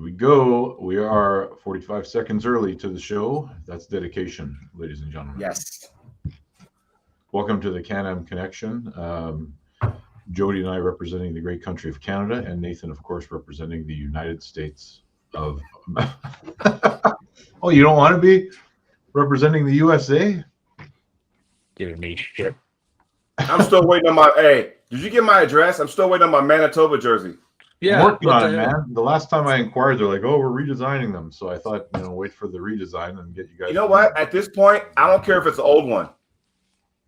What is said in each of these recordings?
we go. We are 45 seconds early to the show. That's dedication, ladies and gentlemen. Yes. Welcome to the Can-Am Connection. Jody and I representing the great country of Canada, and Nathan, of course, representing the United States of. Oh, you don't want to be representing the USA? Giving me shit. I'm still waiting on my. Hey, did you get my address? I'm still waiting on my Manitoba jersey. Yeah, I'm working on it, man. The last time I inquired, they're like, "Oh, we're redesigning them." So I thought, wait for the redesign and get you guys. You know what? At this point, I don't care if it's an old one.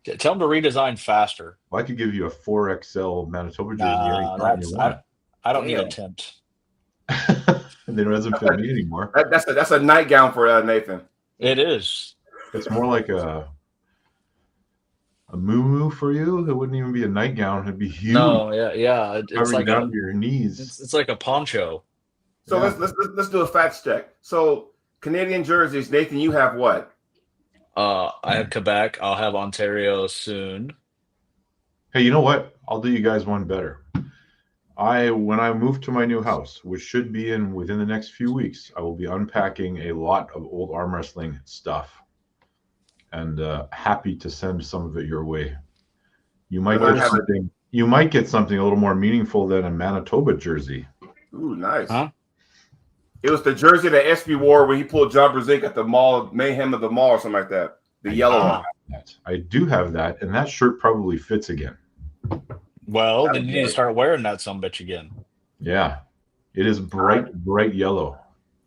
Tell them to redesign faster. Well, I could give you a 4XL Manitoba jersey. I don't need a tent. And it doesn't fit me anymore. That's a nightgown for Nathan. It is. It's more like a moo for you. It wouldn't even be a nightgown. It'd be huge. No, yeah. It's like down to your knees. It's like a poncho. So let's do a facts check. So Canadian jerseys, Nathan, you have what? I have Quebec. I'll have Ontario soon. Hey, you know what? I'll do you guys one better. When I move to my new house, which should be within the next few weeks, I will be unpacking a lot of old arm wrestling stuff, and happy to send some of it your way. You might get something a little more meaningful than a Manitoba jersey. Ooh, nice. Huh? It was the jersey that SB wore when he pulled John Brzezinski at the mall, Mayhem of the Mall, or something like that. The yellow one. I do have that, and that shirt probably fits again. Well, then you need to start wearing that sumbitch again. Yeah. It is bright yellow.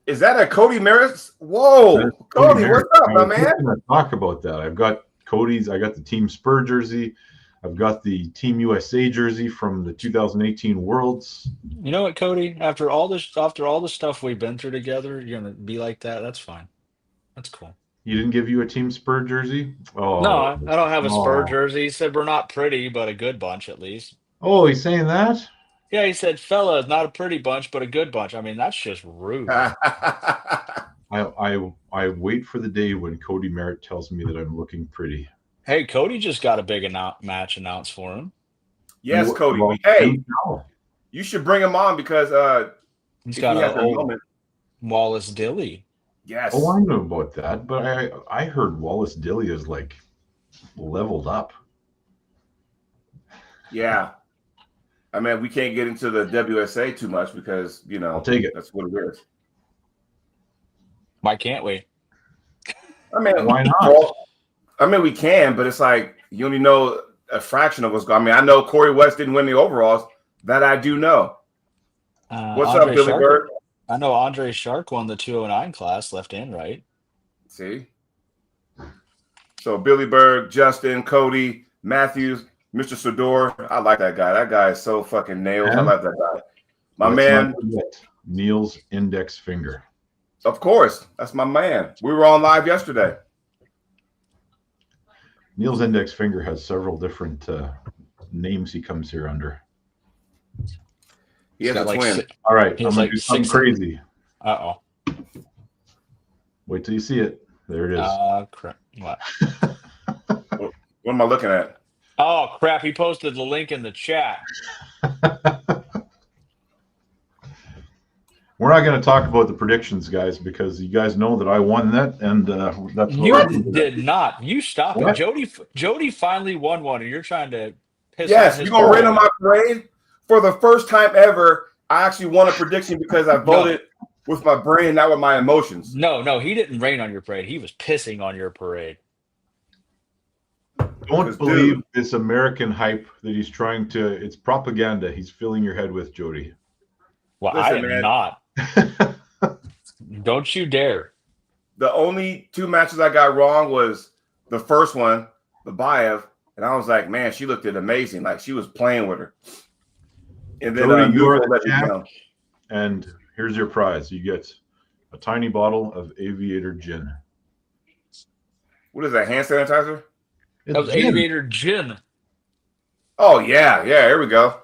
Is that a Cody Merritt's? Whoa. Cody, what's up, my man? Talk about that. I've got Cody's. I got the Team Spur jersey. I've got the Team USA jersey from the 2018 Worlds. You know what, Cody? After all the stuff we've been through together, you're gonna be like that. That's fine. That's cool. He didn't give you a Team Spur jersey? Oh no, I don't have a Spur jersey. He said we're not pretty, but a good bunch at least. Oh, he's saying that? Yeah, he said, "Fella, not a pretty bunch, but a good bunch." I mean, that's just rude. I wait for the day when Cody Merritt tells me that I'm looking pretty. Hey, Cody just got a big match announced for him. Yes, Cody. Hey, you should bring him on because he's got an old Wallace Dilly. Yes. Oh, I know about that, but I heard Wallace Dilly is like leveled up. Yeah. I mean, we can't get into the WSA too much because, I'll take it. That's what it is. Why can't we? I mean, why not? Well, I mean, we can, but it's like you only know a fraction of what's going on. I mean, I know Corey West didn't win the overalls. That I do know. What's up, Billy Bird? I know Andre Shark won the 209 class, left and right. See? So Billy Bird, Justin, Cody, Matthews, Mr. Sador. I like that guy. That guy is so fucking nailed. I like that guy. My man. Neil's index finger. Of course. That's my man. We were on live yesterday. Neil's index finger has several different names he comes here under. He has a twin. All right, I'm going to do something crazy. Uh-oh. Wait till you see it. There it is. Crap. What? What am I looking at? Oh, crap. He posted the link in the chat. We're not going to talk about the predictions, guys, because you guys know that I won that, and that's what you did not. You stop it. Jody finally won one, and you're trying to piss off his. You're going to rain on my parade? For the first time ever, I actually won a prediction because I voted with my brain, not with my emotions. No, he didn't rain on your parade. He was pissing on your parade. Don't believe this American hype that he's trying to. It's propaganda. He's filling your head with, Jody. Well, listen, I am not. Don't you dare. The only two matches I got wrong was the first one, the Baev, and I was like, man, she looked amazing. Like she was playing with her. And then you are the champ, and here's your prize. You get a tiny bottle of Aviator Gin. What is that, hand sanitizer? That was Aviator Gin. Oh, yeah. Here we go.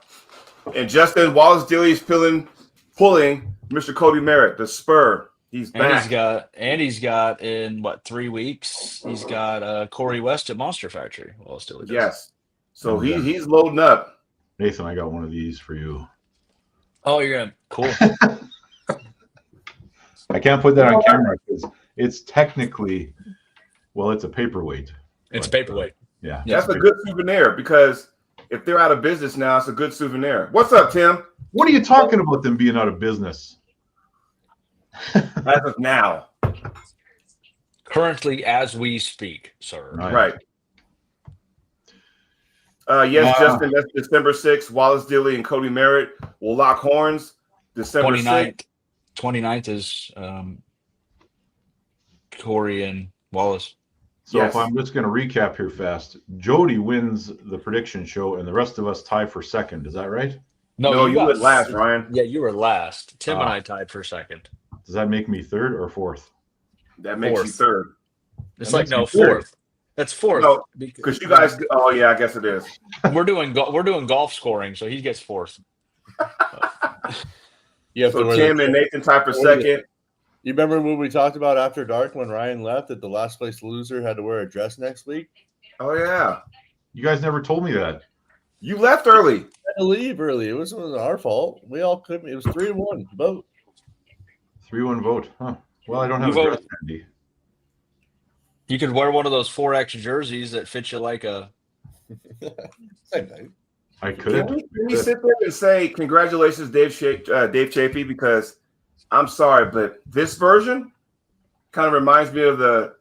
And Justin Wallace Dilly's pulling Mr. Cody Merritt, the Spur. He's back. He's got in, 3 weeks, he's got Corey West at Monster Factory. Wallace Dilly does. Yes. So he's loading up. Nathan, I got one of these for you. Oh, you're going to. Cool. I can't put that on camera because it's technically, well, it's a paperweight. It's paperweight. Yeah. That's a good souvenir because if they're out of business now, it's a good souvenir. What's up, Tim? What are you talking about them being out of business? As of now. Currently, as we speak, sir. Right. Yes, Justin, that's December 6th. Wallace Dilly and Cody Merritt will lock horns. December 6th. 29th is Corey and Wallace. So if I'm just going to recap here fast, Jody wins the prediction show and the rest of us tie for second. Is that right? No, you went last, Ryan. Yeah, you were last. Tim and I tied for second. Does that make me third or fourth? That makes you third. It's like fourth. That's fourth. No, because you guys. Oh yeah, I guess it is. We're doing golf scoring, so he gets fourth. So Tim and Nathan tied for second. You remember when we talked about After Dark when Ryan left that the last place loser had to wear a dress next week? Oh yeah. You guys never told me that. You left early. I had to leave early. It wasn't our fault. We all couldn't. It was 3-1 vote. 3-1 vote. Huh. Well, I don't have a dress handy. You could wear one of those 4X jerseys that fit you like a. I could. Can we sit there and say congratulations, Dave Chafee? Because I'm sorry, but this version kind of reminds me of the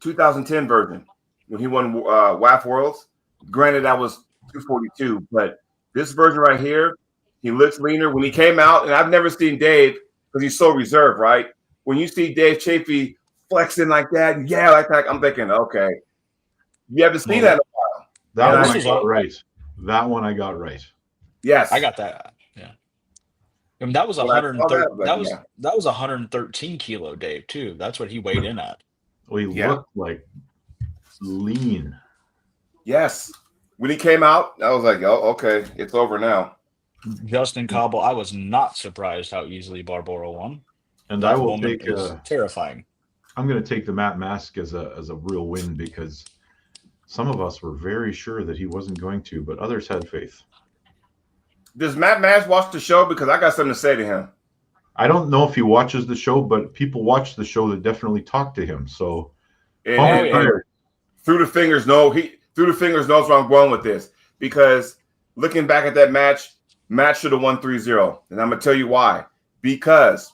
2010 version when he won WAF Worlds. Granted, that was 242, but this version right here, he looks leaner. When he came out, and I've never seen Dave because he's so reserved, right? When you see Dave Chafee flexing like that, like that, I'm thinking, okay, you haven't seen that in a while. That one I got right. That one I got right. Yes, I got that. Yeah, I mean that was 113. That was 113 kilo, Dave. Too. That's what he weighed in at. Well, he looked like lean. Yes, when he came out, I was like, oh, okay, it's over now. Justin Cobble, I was not surprised how easily Barbaro won. And I will take terrifying. I'm going to take the Matt Mask as a real win because some of us were very sure that he wasn't going to, but others had faith. Does Matt Mask watch the show? Because I got something to say to him. I don't know if he watches the show, but people watch the show that definitely talk to him. So through the fingers knows where I'm going with this. Because looking back at that match, Matt should have won 3-0. And I'm going to tell you why. Because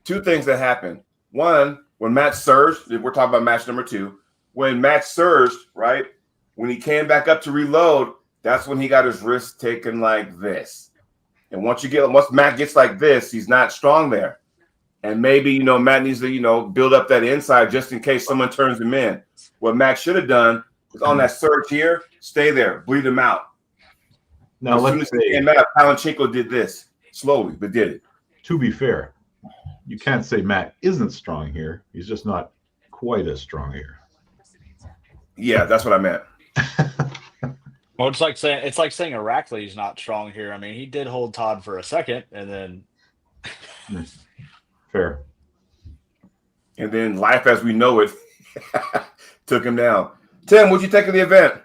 two things that happened. One, when Matt surged, we're talking about match number 2. When Matt surged, right, when he came back up to reload, that's when he got his wrist taken like this. And once Matt gets like this, he's not strong there. And maybe, Matt needs to, build up that inside just in case someone turns him in. What Matt should have done is on that surge here, stay there, bleed him out. Now, as soon as he came out, Palanchenko did this slowly, but did it. To be fair, you can't say Matt isn't strong here. He's just not quite as strong here. Yeah, that's what I meant. Well, it's like saying Arachley's not strong here. I mean, he did hold Todd for a second, and then fair. And then life as we know it took him down. Tim, what'd you think of the event?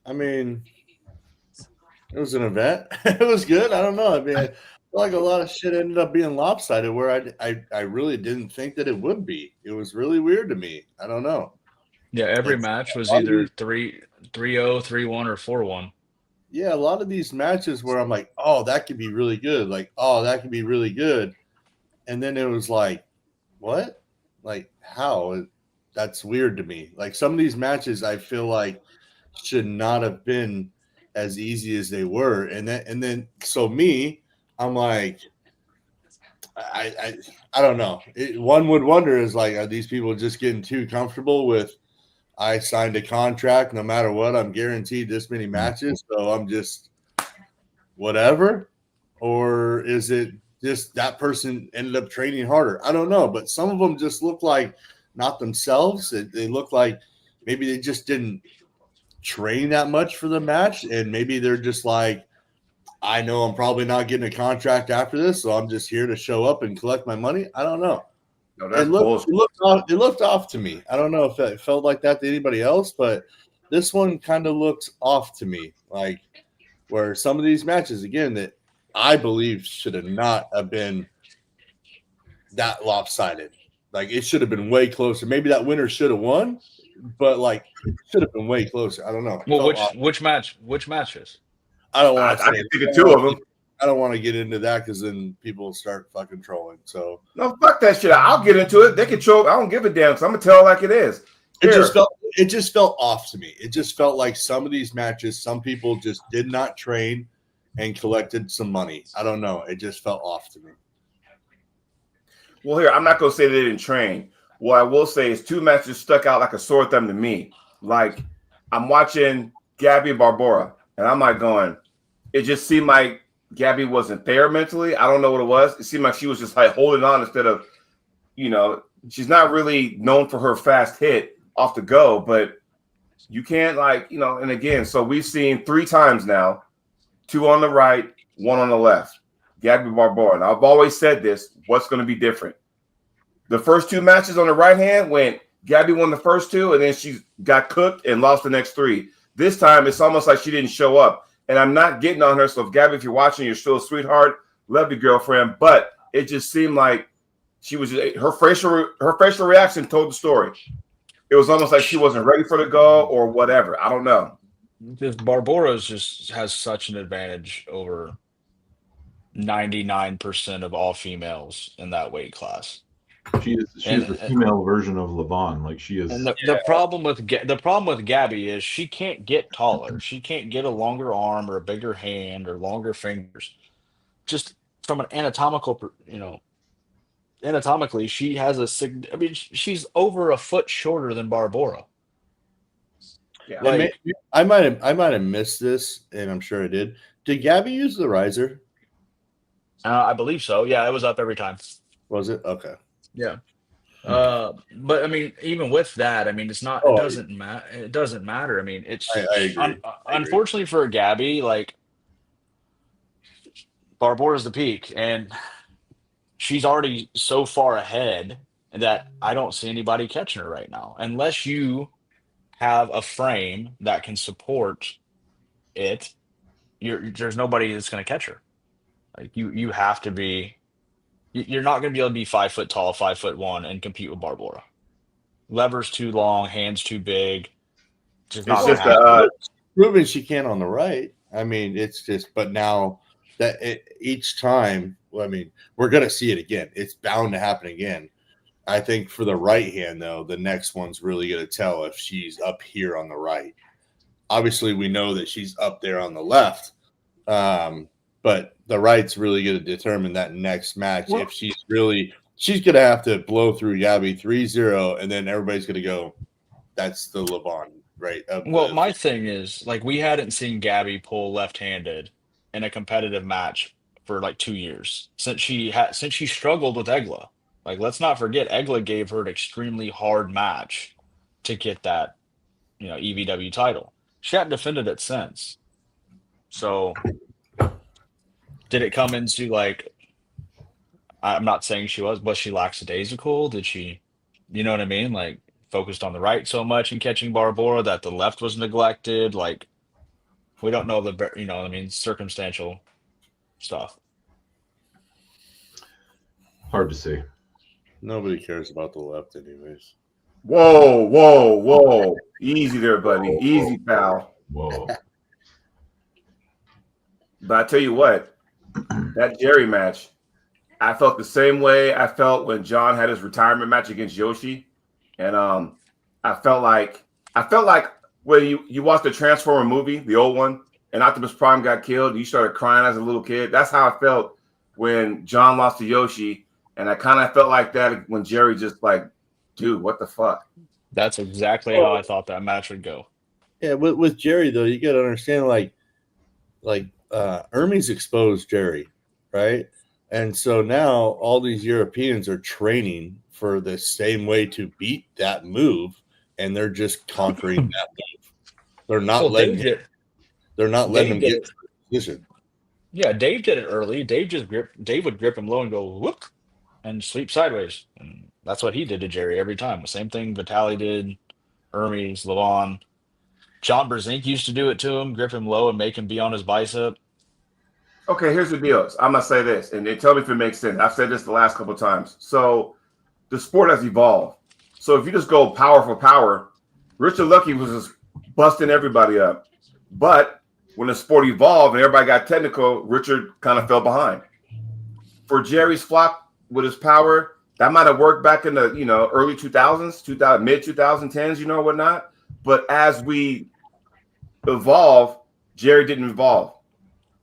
I mean, it was an event. It was good. I don't know. I mean, I feel like a lot of shit ended up being lopsided where I really didn't think that it would be. It was really weird to me. I don't know. Yeah, every match was either 3-0, 3-1, or 4-1. Yeah, a lot of these matches where I'm like, oh, that could be really good. Like, oh, that could be really good. And then it was like, what? Like, how? That's weird to me. Like, some of these matches I feel like should not have been as easy as they were. And then so me, I'm like, I don't know. One would wonder is like, are these people just getting too comfortable with, I signed a contract, no matter what, I'm guaranteed this many matches, so I'm just whatever? Or is it just that person ended up training harder? I don't know, but some of them just look like not themselves. They look like maybe they just didn't train that much for the match, and maybe they're just like, I know I'm probably not getting a contract after this, so I'm just here to show up and collect my money. I don't know. No, it looked off to me. I don't know if it felt like that to anybody else, but this one kind of looked off to me. Like where some of these matches, again, that I believe should have not have been that lopsided. Like it should have been way closer. Maybe that winner should have won, but like should have been way closer. I don't know. Well, which match? Which matches? I don't want to say. I can think of two of them. I don't want to get into that because then people start fucking trolling. So no, fuck that shit. I'll get into it. They can troll. I don't give a damn. So I'm gonna tell it like it is. It just felt off to me. It just felt like some of these matches, some people just did not train and collected some money. I don't know. It just felt off to me. Well, here, I'm not going to say they didn't train. What I will say is two matches stuck out like a sore thumb to me. Like, I'm watching Gabby and Barbora, and I'm like going, it just seemed like Gabby wasn't there mentally. I don't know what it was. It seemed like she was just like holding on instead of, she's not really known for her fast hit off the go, but you can't and again, so we've seen 3 times now, 2 on the right, 1 on the left. Gabby Barbora. And I've always said this, what's going to be different? The first 2 matches on the right hand went Gabby won the first 2, and then she got cooked and lost the next 3. This time, it's almost like she didn't show up. And I'm not getting on her. So if Gabby, if you're watching, you're still a sweetheart. Love your girlfriend. But it just seemed like she was her facial reaction told the story. It was almost like she wasn't ready for the go or whatever. I don't know. Just Barbora just has such an advantage over 99% of all females in that weight class. She is the female version of Levon. Like she is. And the problem with Gabby is she can't get taller. She can't get a longer arm or a bigger hand or longer fingers. Just from an anatomically, she has she's over a foot shorter than Barbora. Yeah. Like, I might have missed this, and I'm sure I did. Did Gabby use the riser? I believe so. Yeah, it was up every time. Was it? Okay. Yeah. But I mean, even with that, I mean, it's not. It doesn't matter. It doesn't matter. I mean, it's. I agree. Unfortunately for Gabby, like Barbora's the peak, and she's already so far ahead that I don't see anybody catching her right now, unless you have a frame that can support it. There's nobody that's going to catch her. Like you have to be. You're not going to be able to be 5 foot tall, 5'1", and compete with Barbora. Levers too long, hands too big. Just not proven she can on the right. I mean, it's just. But now that each time, well, I mean, we're going to see it again. It's bound to happen again. I think for the right hand, though, the next one's really going to tell if she's up here on the right. Obviously, we know that she's up there on the left. But the right's really going to determine that next match. Well, if she's going to have to blow through Gabby 3-0, and then everybody's going to go, that's the Levon, right? My thing is, like, we hadn't seen Gabby pull left-handed in a competitive match for like 2 years since she struggled with Egla. Like, let's not forget, Egla gave her an extremely hard match to get that, EVW title. She hadn't defended it since. So, did it come into like? I'm not saying was she lackadaisical? Did she, you know what I mean? Like, focused on the right so much in catching Barbora that the left was neglected. Like, we don't know circumstantial stuff. Hard to say. Nobody cares about the left, anyways. Whoa. Easy there, buddy. Easy, pal. Whoa. But I tell you what, that Jerry match, I felt the same way I felt when John had his retirement match against Yoshi. And I felt like when you watched the Transformer movie, the old one, and Optimus Prime got killed, you started crying as a little kid. That's how I felt when John lost to Yoshi. And I kind of felt like that when Jerry just like, dude, what the fuck? That's exactly how I thought that match would go. Yeah, with Jerry, though, you got to understand, like Hermes exposed Jerry, right? And so now all these Europeans are training for the same way to beat that move, and they're just conquering that move. They're not letting him get to the position. Yeah, Dave did it early. Dave would grip him low and go whoop and sweep sideways. And that's what he did to Jerry every time. The same thing Vitaly did, Hermes, Levon. John Brzenk used to do it to him, grip him low and make him be on his bicep. Okay, here's the deal. I'm gonna say this, and tell me if it makes sense. I've said this the last couple of times. So the sport has evolved. So if you just go power for power, Richard Lucky was just busting everybody up. But when the sport evolved and everybody got technical, Richard kind of fell behind. For Jerry's flop with his power, that might have worked back in the early 2000s, mid 2010s, whatnot. But as we evolve, Jerry didn't evolve.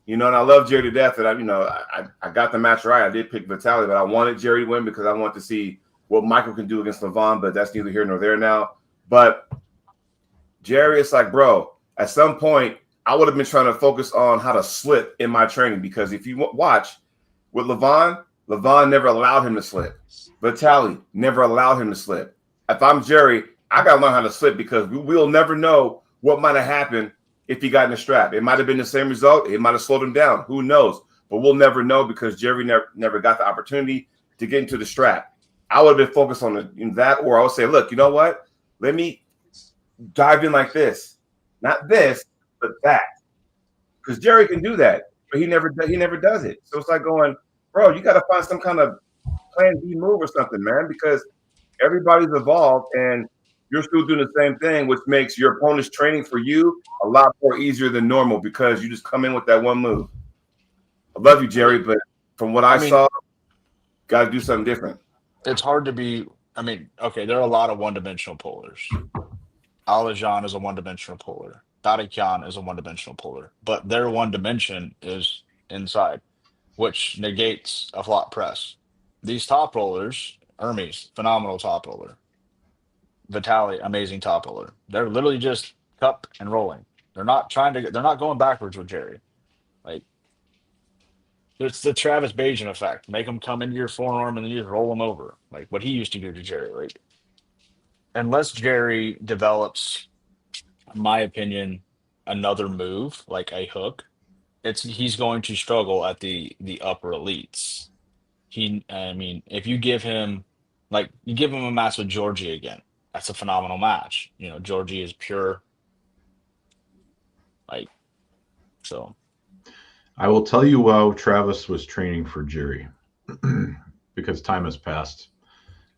And I love Jerry to death. And I got the match right. I did pick Vitaly, but I wanted Jerry to win because I wanted to see what Michael can do against Levon. But that's neither here nor there now. But Jerry, it's like, bro, at some point, I would have been trying to focus on how to slip in my training, because if you watch with Levon never allowed him to slip. Vitaly never allowed him to slip. If I'm Jerry, I got to learn how to slip, because we'll never know what might have happened if he got in the strap. It might have been the same result. It might have slowed him down. Who knows? But we'll never know, because Jerry never got the opportunity to get into the strap. I would have been focused on that, or I would say, look, you know what? Let me dive in like this. Not this, but that. Because Jerry can do that, but he never does it. So it's like going, bro, you got to find some kind of plan B move or something, man, because everybody's evolved and you're still doing the same thing, which makes your opponent's training for you a lot more easier than normal, because you just come in with that one move. I love you, Jerry, but from what I saw, got to do something different. It's hard to be. Okay, there are a lot of one-dimensional pullers. Alajan is a one-dimensional puller. Tarikian is a one-dimensional puller, but their one dimension is inside, which negates a flat press. These top rollers, Hermes, phenomenal top roller. Vitaly, amazing top roller. They're literally just cup and rolling. They're not going backwards with Jerry. Like, it's the Travis Bajan effect. Make them come into your forearm and then you just roll them over, like what he used to do to Jerry. Like, unless Jerry develops, in my opinion, another move like a hook, he's going to struggle at the upper elites. If you give him a match with Georgie again, that's a phenomenal match. Georgie is pure. So. I will tell you while Travis was training for Jerry, because time has passed.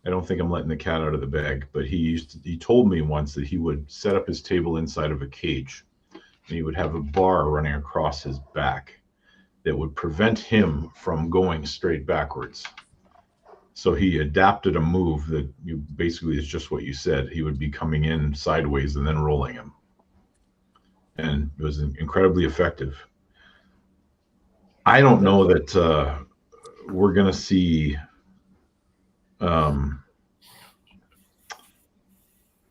I don't think I'm letting the cat out of the bag, but he told me once that he would set up his table inside of a cage, and he would have a bar running across his back that would prevent him from going straight backwards. So he adapted a move that basically is just what you said. He would be coming in sideways and then rolling him. And it was incredibly effective. I don't know that we're going to see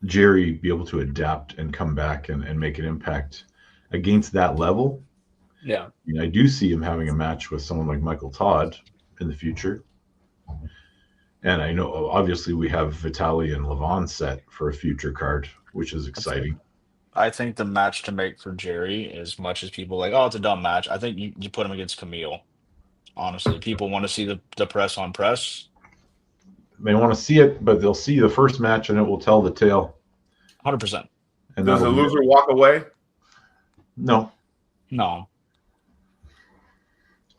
Jerry be able to adapt and come back and make an impact against that level. Yeah. I do see him having a match with someone like Michael Todd in the future. And I know, obviously, we have Vitaly and Levon set for a future card, which is exciting. I think the match to make for Jerry, as much as people it's a dumb match, I think you put him against Camille. Honestly, people want to see the press on press. They want to see it, but they'll see the first match and it will tell the tale. 100%. And does the loser walk away? No.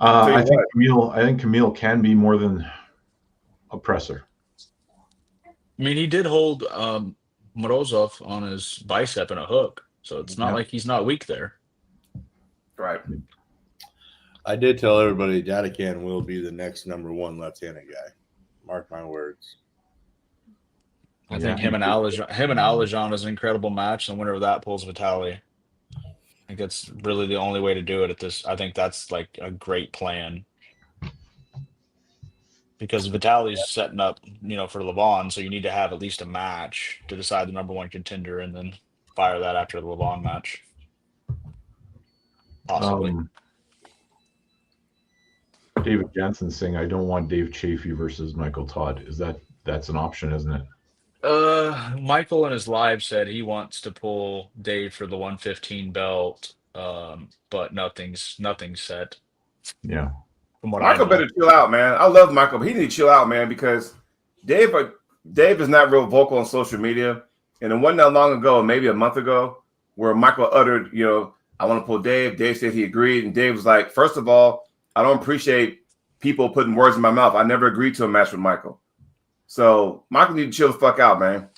I think Camille can be more than a presser. He did hold Morozov on his bicep and a hook, so it's not like he's not weak there. Right. I did tell everybody Datacan will be the next number one left-handed guy. Mark my words. I think him and Alajan is an incredible match, and the winner of that pulls Vitaly. I think that's really the only way to do it at this. I think that's like a great plan, because Vitaly's setting up, for Levon, so you need to have at least a match to decide the number one contender, and then fire that after the Levon match. Possibly. David Jensen saying, "I don't want Dave Chafee versus Michael Todd." That's an option, isn't it? Michael in his live said he wants to pull Dave for the 115 belt, but nothing's set. Yeah. From what Michael better chill out, man. I love Michael, but he need to chill out, man, because Dave is not real vocal on social media. And it wasn't that long ago, maybe a month ago, where Michael uttered, I want to pull Dave. Dave said he agreed, and Dave was like, first of all, I don't appreciate people putting words in my mouth. I never agreed to a match with Michael. So Michael need to chill the fuck out, man.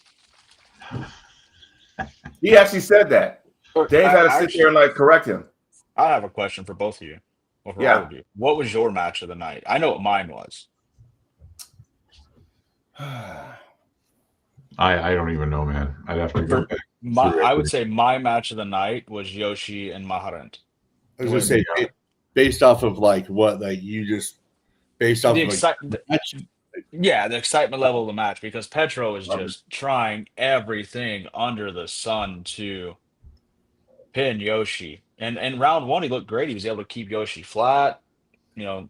He actually said that. Dave had to sit there and like correct him. I have a question for both of you. Or for all of you. What was your match of the night? I know what mine was. I don't even know, man. I'd have to go back. I would say my match of the night was Yoshi and Maharant. I was going to say, based off of like what, like you just based off The of excitement. Yeah, the excitement level of the match, because Petro is just trying everything under the sun to pin Yoshi. And in round one, he looked great. He was able to keep Yoshi flat. You know,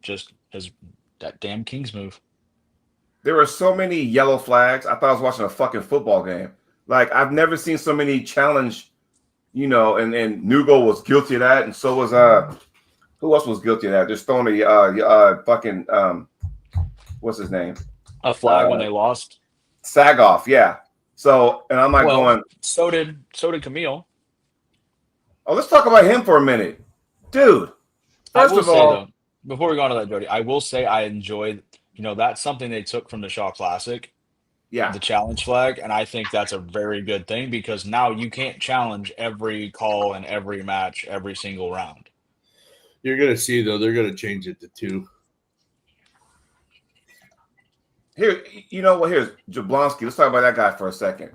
just that damn King's move. There were so many yellow flags. I thought I was watching a fucking football game. Like, I've never seen so many challenge, you know, and Nugo was guilty of that, and so was who else was guilty of that? Just throwing a fucking what's his name? A flag when they lost. Sagoff, yeah. So, and I'm like going. So did Camille. Oh, let's talk about him for a minute, dude. First of all, though, before we go on to that, Jody, I will say I enjoyed. You know, that's something they took from the Shaw Classic. Yeah. The challenge flag. And I think that's a very good thing, because now you can't challenge every call and every match, every single round. You're going to see, though, they're going to change it to 2. Here, you know what? Here's Jablonski. Let's talk about that guy for a second.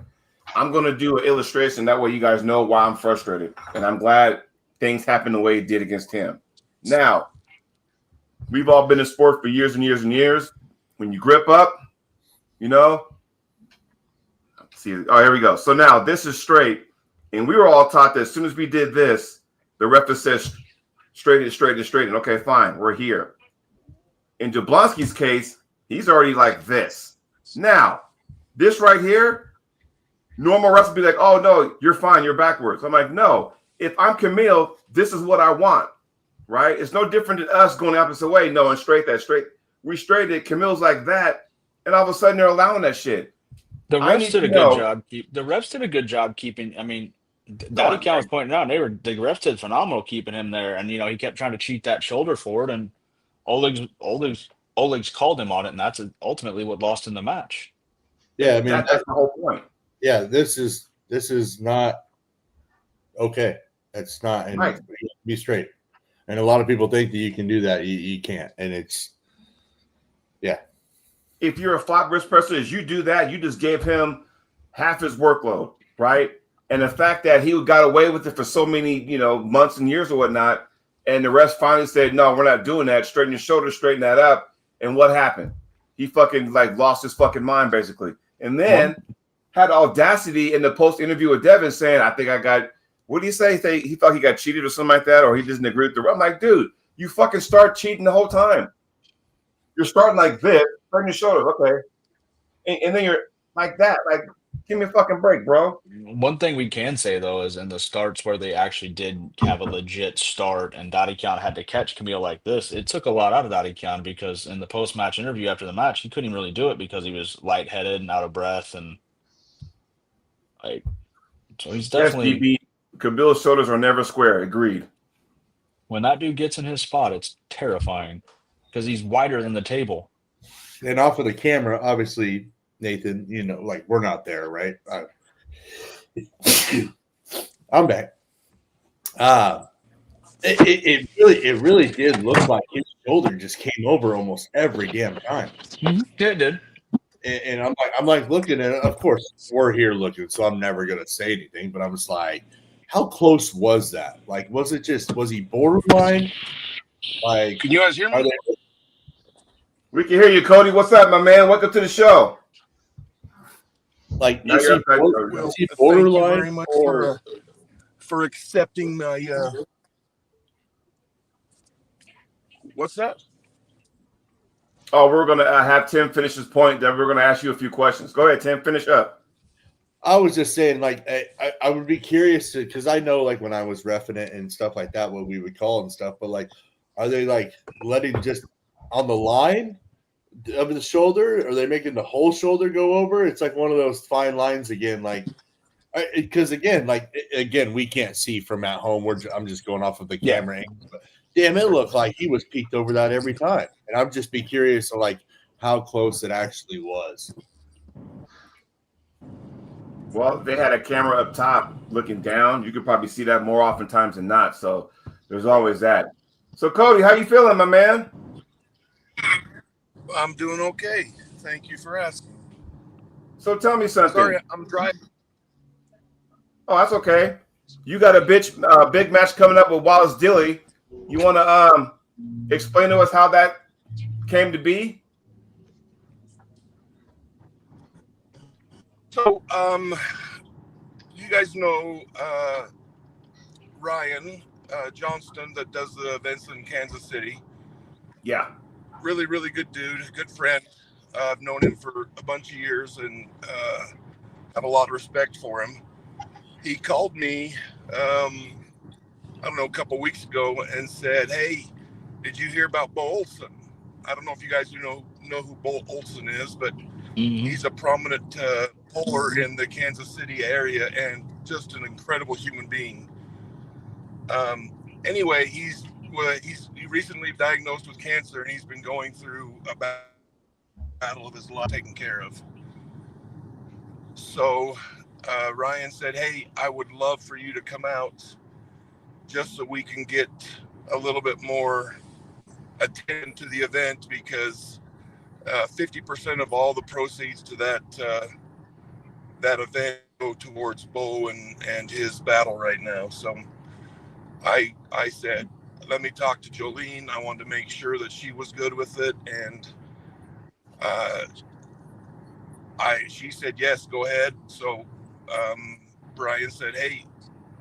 I'm going to do an illustration. That way you guys know why I'm frustrated. And I'm glad things happened the way it did against him. Now, we've all been in sport for years and years and years. When you grip up, you know. See, oh, here we go. So now this is straight. And we were all taught that as soon as we did this, the ref says straighten. Okay, fine. We're here. In Jablonski's case, he's already like this. Now, this right here, normal refs would be like, oh, no, you're fine. You're backwards. I'm like, no. If I'm Camille, this is what I want. Right? It's no different than us going the opposite way. No, and straight. We straightened it. Camille's like that. And all of a sudden they're allowing that shit. The refs did a good job. The refs did a good job keeping. I mean, Daddy Count was pointing out the refs did phenomenal keeping him there. And, you know, he kept trying to cheat that shoulder forward. And Oleg's called him on it. And that's ultimately what lost in the match. Yeah, I mean, that's the whole point. Yeah, this is not okay. It's not. And right. Be straight. And a lot of people think that you can do that. You can't. And it's, yeah. If you're a flat wrist presser, as you do that, you just gave him half his workload, right? And the fact that he got away with it for so many, you know, months and years or whatnot, and the rest finally said, no, we're not doing that. Straighten your shoulders, straighten that up. And what happened? He fucking like lost his fucking mind, basically. And then had audacity in the post interview with Devin saying, I think I got. What did he say? He thought he got cheated or something like that, or he doesn't agree with the. I'm like, dude, you fucking start cheating the whole time. You're starting like this, turn your shoulders, okay, and then you're like that. Like, give me a fucking break, bro. One thing we can say though is in the starts where they actually did have a legit start, and Daddy Count had to catch Camille like this, it took a lot out of Daddy Count, because in the post-match interview after the match, he couldn't really do it because he was lightheaded and out of breath, and like, so he's definitely. Yes, Camille's shoulders are never square. Agreed. When that dude gets in his spot, it's terrifying because he's wider than the table. And off of the camera, obviously, Nathan, you know, like we're not there, right? I'm back. It really did look like his shoulder just came over almost every damn time. Mm-hmm. Yeah, it did. And I'm like looking at it. Of course, we're here looking, so I'm never gonna say anything. But I was like, how close was that? Like, was he borderline? Like, can you guys hear me? We can hear you, Cody. What's up, my man? Welcome to the show. Like, is he borderline? Thank you very much for accepting my. What's that? Oh, we're gonna have Tim finish his point. Then we're gonna ask you a few questions. Go ahead, Tim. Finish up. I was just saying, like, I would be curious to, because I know, like, when I was reffing it and stuff like that, what we would call and stuff, but, like, are they, like, letting just on the line of the shoulder? Are they making the whole shoulder go over? It's like one of those fine lines again, like, because, again, we can't see from at home. I'm just going off of the camera angle. But damn, it looked like he was peeked over that every time. And I'd just be curious of like how close it actually was. Well, they had a camera up top looking down. You could probably see that more oftentimes than not. So there's always that. So Cody, how you feeling, my man? I'm doing okay. Thank you for asking. So tell me something. Sorry, I'm driving. Oh, that's okay. You got a big match coming up with Wallace Dilly. You want to explain to us how that came to be? So, you guys know Ryan Johnston that does the events in Kansas City. Yeah. Really, really good dude, good friend. I've known him for a bunch of years and have a lot of respect for him. He called me, I don't know, a couple weeks ago and said, "Hey, did you hear about Bo Olson?" I don't know if you guys know who Bo Olson is, but he's a prominent poller in the Kansas City area and just an incredible human being. Anyway, he's recently diagnosed with cancer and he's been going through a battle of his life taken care of. So Ryan said, "Hey, I would love for you to come out just so we can get a little bit more attention to the event because 50% of all the proceeds to that event go towards Bo and his battle right now." So I said, let me talk to Jolene. I wanted to make sure that she was good with it, and she said yes, go ahead. So Brian said, "Hey,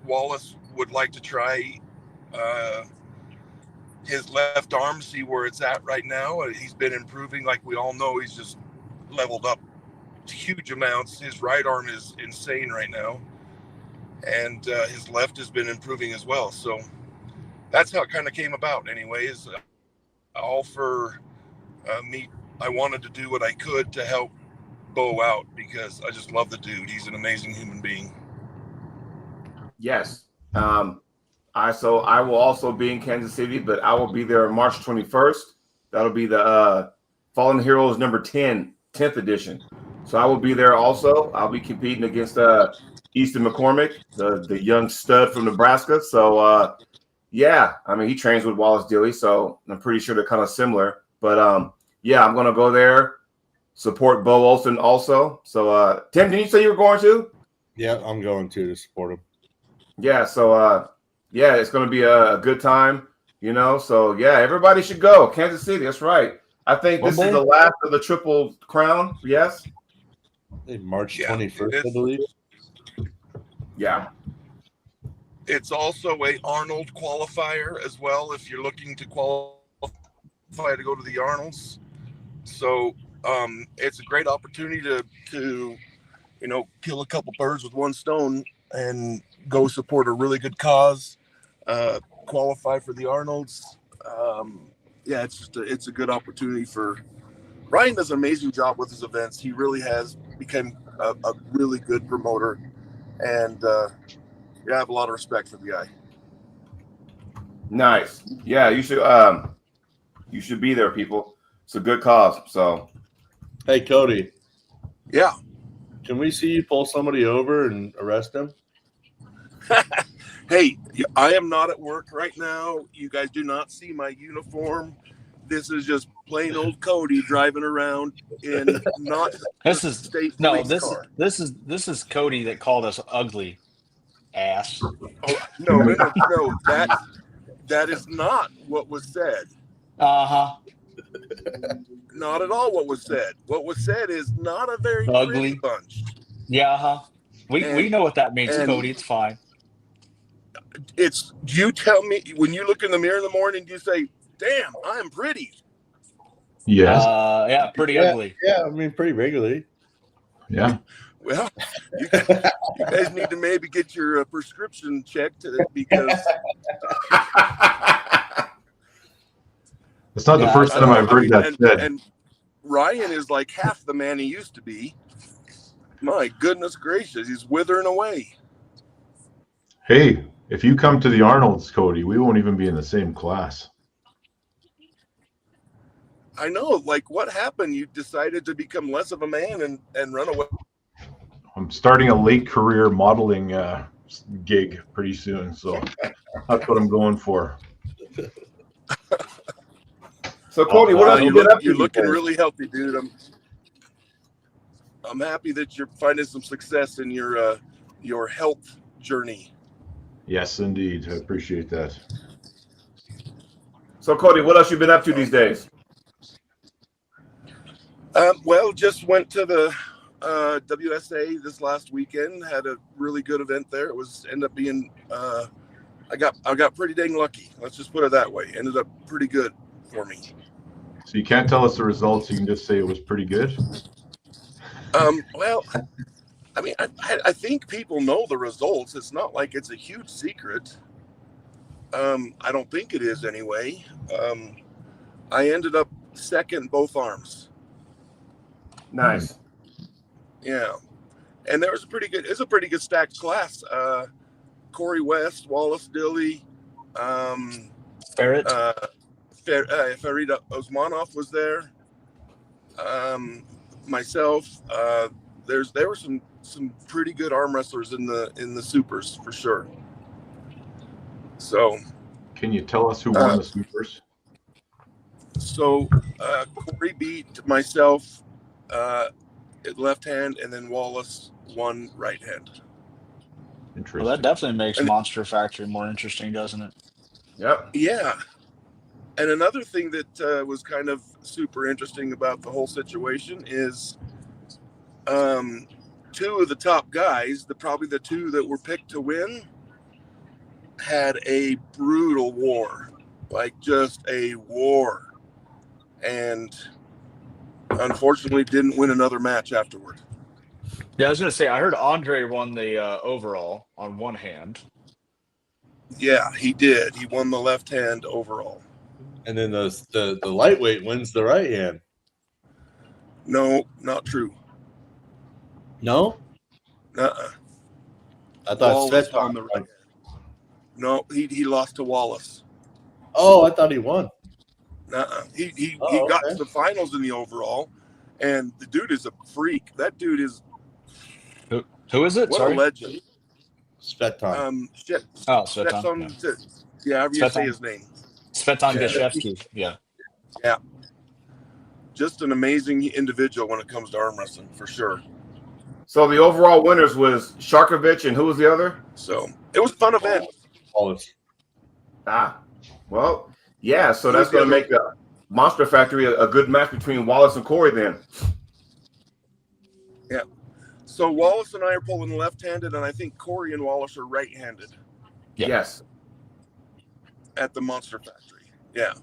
Wallace would like to try his left arm, see where it's at right now. He's been improving, like we all know. He's just leveled up huge amounts. His right arm is insane right now, and his left has been improving as well." So that's how it kind of came about anyways. All for me. I wanted to do what I could to help Bo out because I just love the dude. He's an amazing human being. Yes. I will also be in Kansas City, but I will be there March 21st. That'll be the Fallen Heroes number 10th edition. So I will be there also. I'll be competing against Easton McCormick, the young stud from Nebraska. So yeah, I mean, he trains with Wallace Dilly, so I'm pretty sure they're kind of similar. But yeah, I'm gonna go there, support Bo Olson also. So Tim, did you say you were going to? Yeah, I'm going to support him. Yeah, so yeah, it's going to be a good time, you know. So yeah, everybody should go. Kansas City, that's right. I think this is the last of the Triple Crown. Yes, March 21st, I believe. Yeah, it's also a Arnold qualifier as well. If you're looking to qualify to go to the Arnolds, so it's a great opportunity to kill a couple birds with one stone and go support a really good cause. Qualify for the Arnolds. Yeah, it's a good opportunity for Ryan. Does an amazing job with his events. He really has become a really good promoter, and I have a lot of respect for the guy. nice. Yeah, you should be there, people. It's a good cause. So Hey, Cody. Yeah. Can we see you pull somebody over and arrest him? Hey, I am not at work right now. You guys do not see my uniform. This is just plain old Cody driving around in not This is state no. police car. This is Cody that called us ugly ass. Oh, no. That is not what was said. Not at all what was said. What was said is not a very Ugly pretty bunch. Yeah, we know what that means, Cody. It's fine. It's you tell me when you look in the mirror in the morning, you say, "Damn, I'm pretty." Yes. Yeah, pretty ugly. Yeah, I mean, pretty regularly. Yeah. Well, you guys need to maybe get your prescription checked because It's not the first time I've heard that said. And Ryan is like half the man he used to be. My goodness gracious, he's withering away. Hey, If you come to the Arnolds, Cody, we won't even be in the same class. I know. Like, what happened? You decided to become less of a man and run away. I'm starting a late career modeling gig pretty soon, so that's what I'm going for. So, Cody, what else you been up to? You're looking really healthy, dude. I'm happy that you're finding some success in your health journey. Yes, indeed. I appreciate that. So, Cody, what else you been up to these days? Well, just went to the WSA this last weekend. Had a really good event there. It ended up being I got pretty dang lucky. Let's just put it that way. Ended up pretty good for me. So you can't tell us the results. You can just say it was pretty good. Well, I mean, I think people know the results. It's not like it's a huge secret. I don't think it is anyway. I ended up second both arms. Nice. Yeah, and there was it's a pretty good stacked class. Corey West, Wallace Dilly, Ferret. Farid Osmanov was there. Myself. There were some pretty good arm wrestlers in the supers for sure. So, can you tell us who won the supers? So Corey beat myself at left hand, and then Wallace won right hand. Interesting. Well, that definitely makes Monster Factory more interesting, doesn't it? Yep. Yeah. And another thing that was kind of super interesting about the whole situation is two of the top guys, probably the two that were picked to win, had a brutal war, like just a war. And unfortunately didn't win another match afterward. Yeah, I was going to say, I heard Andre won the overall on one hand. Yeah, he did. He won the left hand overall. And then the lightweight wins the right hand. No, not true. No? Uh-uh. I thought Wallace Svetlana on the right hand. No, he lost to Wallace. Oh, I thought he won. He got to the finals in the overall, and the dude is a freak. That dude is Who is it? what Sorry. a legend. Svetlana. Svetlana. Yeah, however you say his name. Svetlana Gashevsky. Yeah. Yeah. Just an amazing individual when it comes to arm wrestling, for sure. So the overall winners was Sharkovich, and who was the other? So it was a fun event. Wallace. Well, yeah. So that's going to make the Monster Factory a good match between Wallace and Corey then. Yeah. So Wallace and I are pulling left-handed, and I think Corey and Wallace are right-handed. Yeah. Yes. At the Monster Factory. Yeah.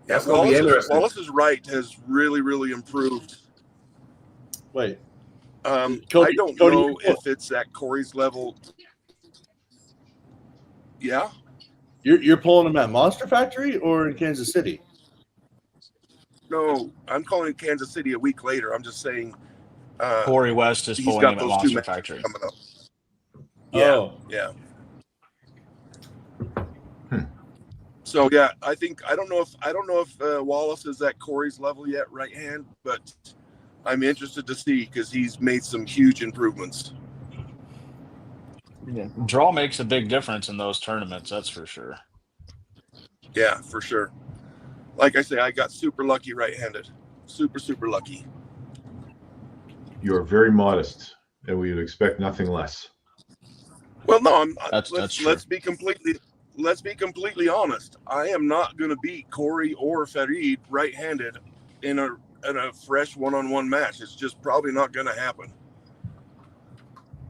That's going to be interesting. Wallace's right has really, really improved. Wait. I don't know if it's at Corey's level. Yeah. You're pulling him at Monster Factory or in Kansas City? No, I'm calling Kansas City a week later. I'm just saying. Corey West is pulling him at Monster Factory. Coming up. Yeah. Oh. Yeah. So yeah, I don't know if Wallace is at Corey's level yet, right hand, but I'm interested to see because he's made some huge improvements. Yeah. Draw makes a big difference in those tournaments, that's for sure. Yeah, for sure. Like I say, I got super lucky right-handed. Super, super lucky. You are very modest, and we would expect nothing less. Well, no, let's be completely honest. I am not going to beat Corey or Farid right-handed in a fresh one-on-one match. It's just probably not going to happen.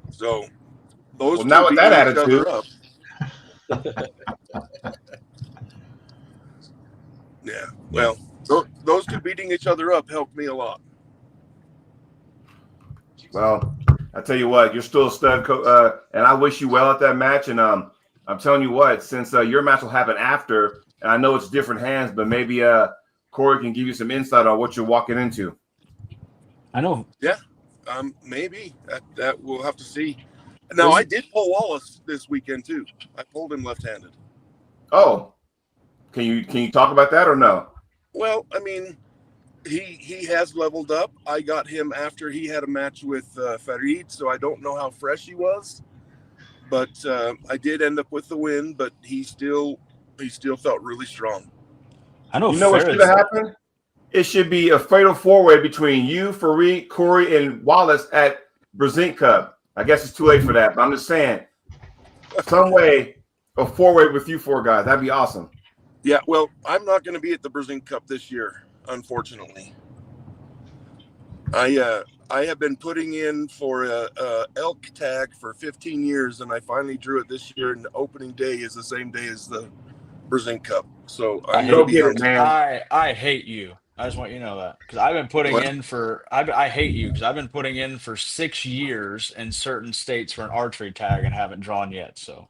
So those two now with that attitude. Yeah. Well, those two beating each other up helped me a lot. Well, I tell you what, you're still a stud, and I wish you well at that match. And I'm telling you what, since your match will happen after, and I know it's different hands, but maybe Corey can give you some insight on what you're walking into. I know. Yeah, maybe that we'll have to see. Now, I did pull Wallace this weekend too. I pulled him left-handed. Oh, can you talk about that or no? Well, I mean, he has leveled up. I got him after he had a match with Farid, so I don't know how fresh he was, but I did end up with the win. But he still felt really strong. I know. You know what should have happened? It should be a fatal four-way between you, Farid, Corey, and Wallace at Brezink Cup. I guess it's too late for that, but I'm just saying, some way, a four-way with you four guys. That'd be awesome. Yeah, well, I'm not going to be at the Brezink Cup this year, unfortunately. I have been putting in for a elk tag for 15 years, and I finally drew it this year. And the opening day is the same day as the Brezink Cup, so I'm going to be hunting. I hate you. I just want you to know that because I've been putting in for. I hate you because I've been putting in for 6 years in certain states for an archery tag and haven't drawn yet. So,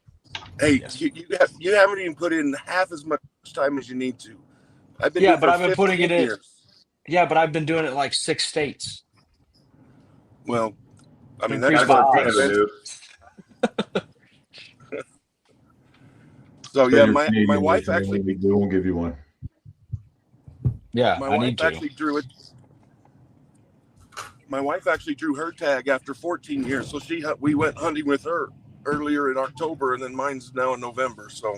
hey, yes. you haven't even put in half as much time as you need to. I've been I've been putting it in. Yeah, but I've been doing it in like 6 states. Well, I mean that's Canada, so yeah, my wife actually they won't give you one. Yeah, my wife actually drew it. My wife actually drew her tag after 14 years, so we went hunting with her earlier in October, and then mine's now in November. So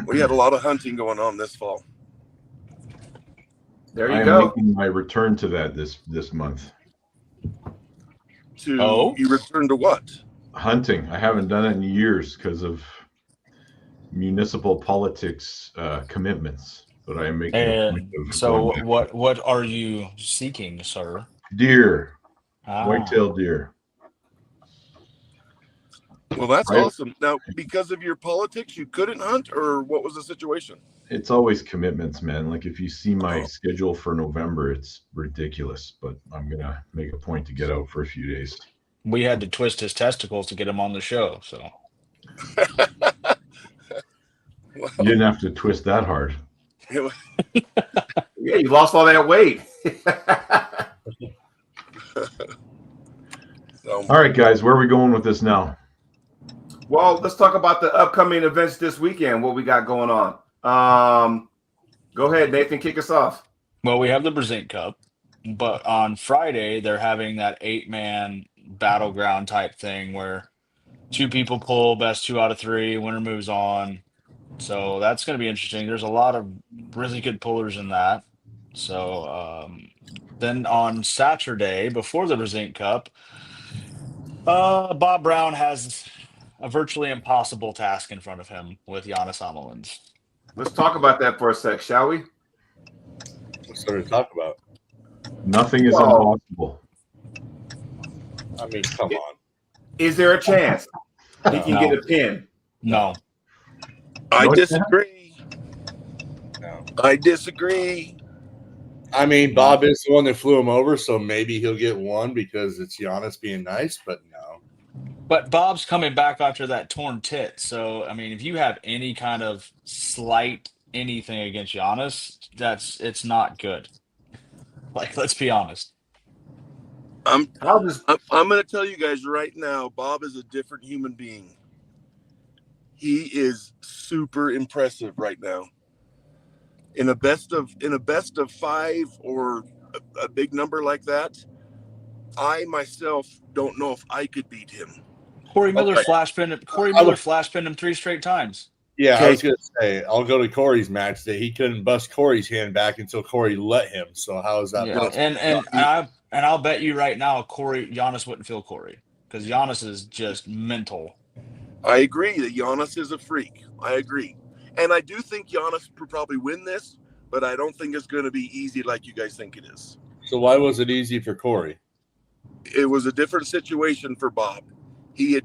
we had a lot of hunting going on this fall. There you I'm go. making my return to that this month. You return to what? Hunting. I haven't done it in years because of municipal politics commitments. But I am making a point of so what are you seeking, sir? Deer. White-tailed deer. Well, that's awesome. Now, because of your politics, you couldn't hunt, or what was the situation? It's always commitments, man. Like if you see my schedule for November, it's ridiculous. But I'm gonna make a point to get out for a few days. We had to twist his testicles to get him on the show, so. You didn't have to twist that hard. Yeah, you lost all that weight. All right, guys, where are we going with this now? Well, let's talk about the upcoming events this weekend, what we got going on. Go ahead, Nathan, kick us off. Well, we have the Brezink Cup, but on Friday, they're having that 8-man battleground type thing where 2 people pull, best 2 out of 3, winner moves on. So that's going to be interesting. There's a lot of really good pullers in that. So then on Saturday, before the Brezink Cup, Bob Brown has a virtually impossible task in front of him with Giannis Amelins. Let's talk about that for a sec, shall we? What's there to talk about? Nothing is impossible. I mean, come on. Is there a chance he can get a pin? No. I disagree. No. I disagree. I mean, Bob is the one that flew him over, so maybe he'll get one because it's Giannis being nice, but no. But Bob's coming back after that torn tit. So, I mean, if you have any kind of slight anything against Giannis, it's not good. Like, let's be honest. I'm going to tell you guys right now, Bob is a different human being. He is super impressive right now. In a best of 5 or a big number like that, I myself don't know if I could beat him. Corey Miller flash pinned him 3 straight times. Yeah, I was going to say, I'll go to Corey's match that he couldn't bust Corey's hand back until Corey let him. So how is that possible? And I'll bet you right now, Giannis wouldn't feel Corey because Giannis is just mental. I agree that Giannis is a freak. I agree. And I do think Giannis could probably win this, but I don't think it's going to be easy like you guys think it is. So why was it easy for Corey? It was a different situation for Bob. He had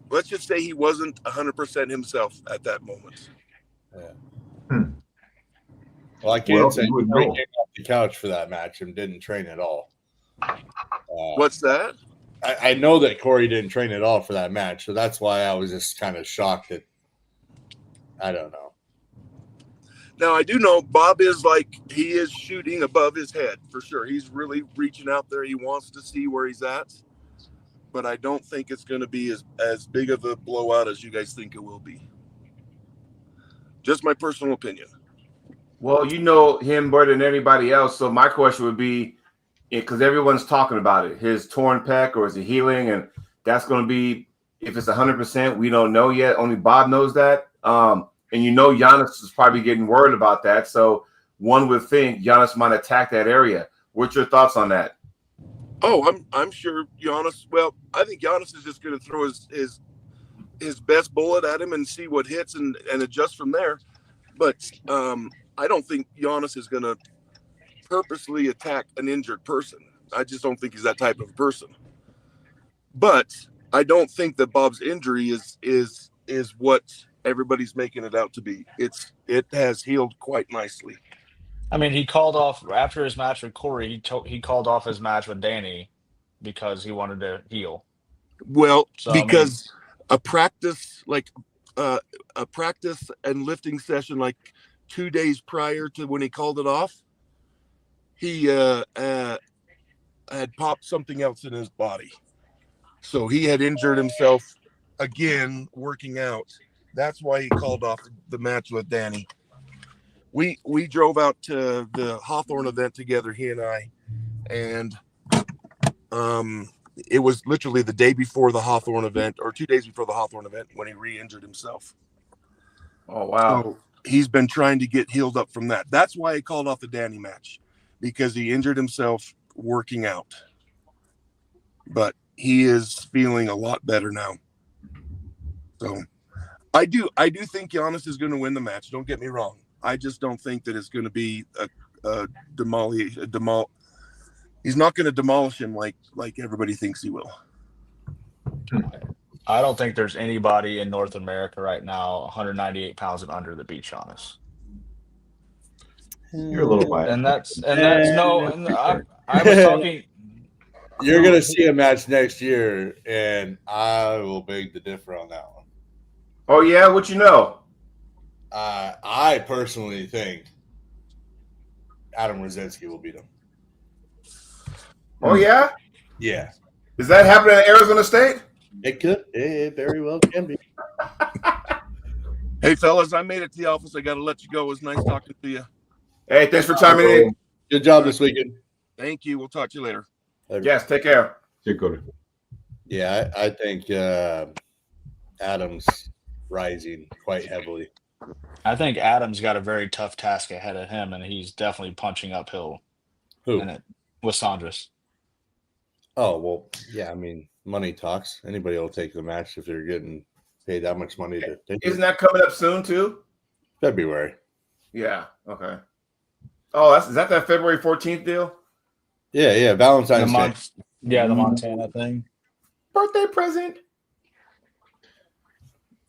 let's just say he wasn't 100% himself at that moment. Yeah. Well, I can't say he came off the couch for that match and didn't train at all. What's that? I know that Corey didn't train at all for that match, so that's why I was just kind of shocked that I don't know. Now, I do know Bob is he is shooting above his head for sure. He's really reaching out there. He wants to see where he's at. but I don't think it's going to be as big of a blowout as you guys think it will be. Just my personal opinion. Well, you know him better than anybody else. So my question would be, because everyone's talking about it, his torn pec, or is it healing? And that's going to be, if it's 100%, we don't know yet. Only Bob knows that. And you know Giannis is probably getting worried about that. So one would think Giannis might attack that area. What's your thoughts on that? Oh, I'm sure Giannis. Well, I think Giannis is just going to throw his best bullet at him and see what hits and adjust from there. But I don't think Giannis is going to purposely attack an injured person. I just don't think he's that type of person. But I don't think that Bob's injury is what everybody's making it out to be. It has healed quite nicely. I mean, he called off after his match with Corey. He called off his match with Danny because he wanted to heal. Well, So, because a practice and lifting session like 2 days prior to when he called it off, he had popped something else in his body. So he had injured himself again working out. That's why he called off the match with Danny. We drove out to the Hawthorne event together, he and I, and it was literally the day before the Hawthorne event, or 2 days before the Hawthorne event, when he re-injured himself. Oh, wow. So he's been trying to get healed up from that. That's why he called off the Danny match, because he injured himself working out. But he is feeling a lot better now. So I do think Giannis is going to win the match. Don't get me wrong. I just don't think that it's going to be a demolish. He's not going to demolish him like everybody thinks he will. I don't think there's anybody in North America right now 198 pounds and under that beats Giannis. You're a little biased. And that's no. And I was talking. You're going to see a match next year, and I will beg to differ on that one. Oh, yeah? What you know? I personally think Adam Rosensky will beat him. Oh, yeah? Yeah. Is that happening at Arizona State? It could. It very well can be. Hey, fellas, I made it to the office. I got to let you go. It was nice talking to you. Hey, thanks for chiming in. Good job this weekend. Thank you. We'll talk to you later. Yes, take care. Yeah, I think Adam's rising quite heavily. I think Adam's got a very tough task ahead of him, and he's definitely punching uphill. Who? In it with Saunders. Oh, well, yeah, I mean, money talks. Anybody will take the match if they're getting paid that much money to take it. Isn't that coming up soon, too? February. Yeah, okay. Oh, is that February 14th deal? Yeah, Valentine's Day. Yeah, the Montana thing. Birthday present.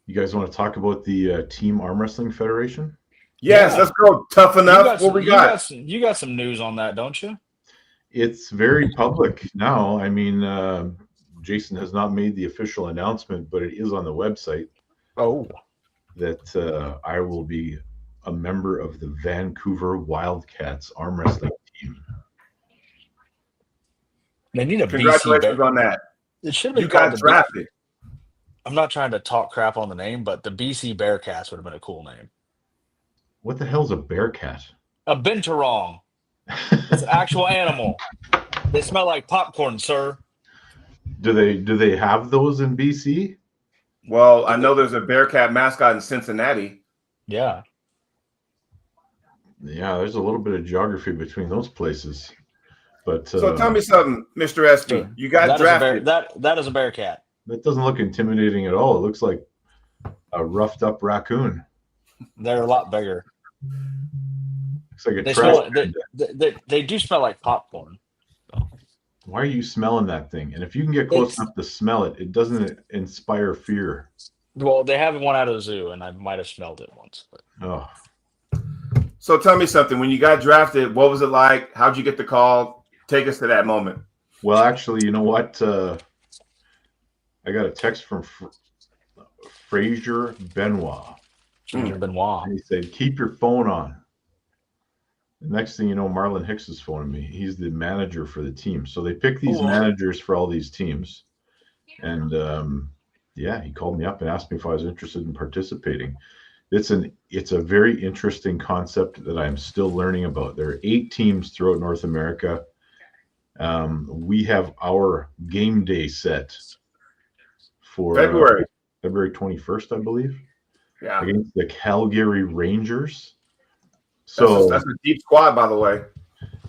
You guys want to talk about the Team Arm Wrestling Federation? Yes, let's go. Tough enough. What we got? You got some news on that, don't you? It's very public now. I mean, Jason has not made the official announcement, but it is on the website. Oh. That I will be a member of the Vancouver Wildcats arm wrestling team. They need a Congratulations on that. It should have been you got drafted. I'm not trying to talk crap on the name, but the BC Bearcats would have been a cool name. What the hell's a Bearcat? A binturong. It's an actual animal. They smell like popcorn, sir. Do they have those in BC? Well, I know there's a Bearcat mascot in Cincinnati. Yeah. Yeah, there's a little bit of geography between those places. But so tell me something, Mr. SP. You got drafted. That is a Bearcat. That doesn't look intimidating at all. It looks like a roughed up raccoon. They're a lot bigger. Looks like a trash. They do smell like popcorn. So. Why are you smelling that thing? And if you can get close enough to smell it, it doesn't inspire fear. Well, they have one out of the zoo, and I might have smelled it once. But. Oh. So tell me something. When you got drafted, what was it like? How'd you get the call? Take us to that moment. Well, actually, you know what? I got a text from Fraser Benoit. Benoit. And he said, keep your phone on. The next thing you know, Marlon Hicks is phoning me. He's the manager for the team. So they pick these managers for all these teams. And yeah, he called me up and asked me if I was interested in participating. It's a very interesting concept that I'm still learning about. There are 8 teams throughout North America. We have our game day set for February 21st, I believe, Yeah, against the Calgary Rangers. So that's a deep squad, by the way.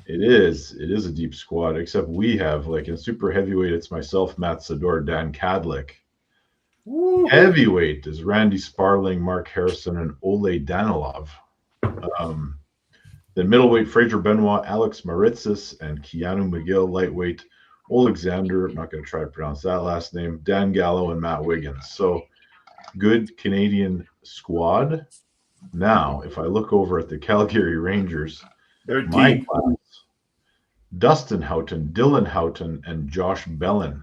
it is a deep squad, except we have, like, in super heavyweight, it's myself, Matt Sador, Dan Kadlik. Woo. Heavyweight is Randy Sparling, Mark Harrison, and Ole Danilov. Then middleweight, Fraser Benoit, Alex Maritzis, and Keanu McGill. Lightweight, Alexander, I'm not going to try to pronounce that last name, Dan Gallo, and Matt Wiggins. So good Canadian squad. Now, if I look over at the Calgary Rangers, They're my deep. class, Dustin Houghton, Dylan Houghton, and Josh Bellin.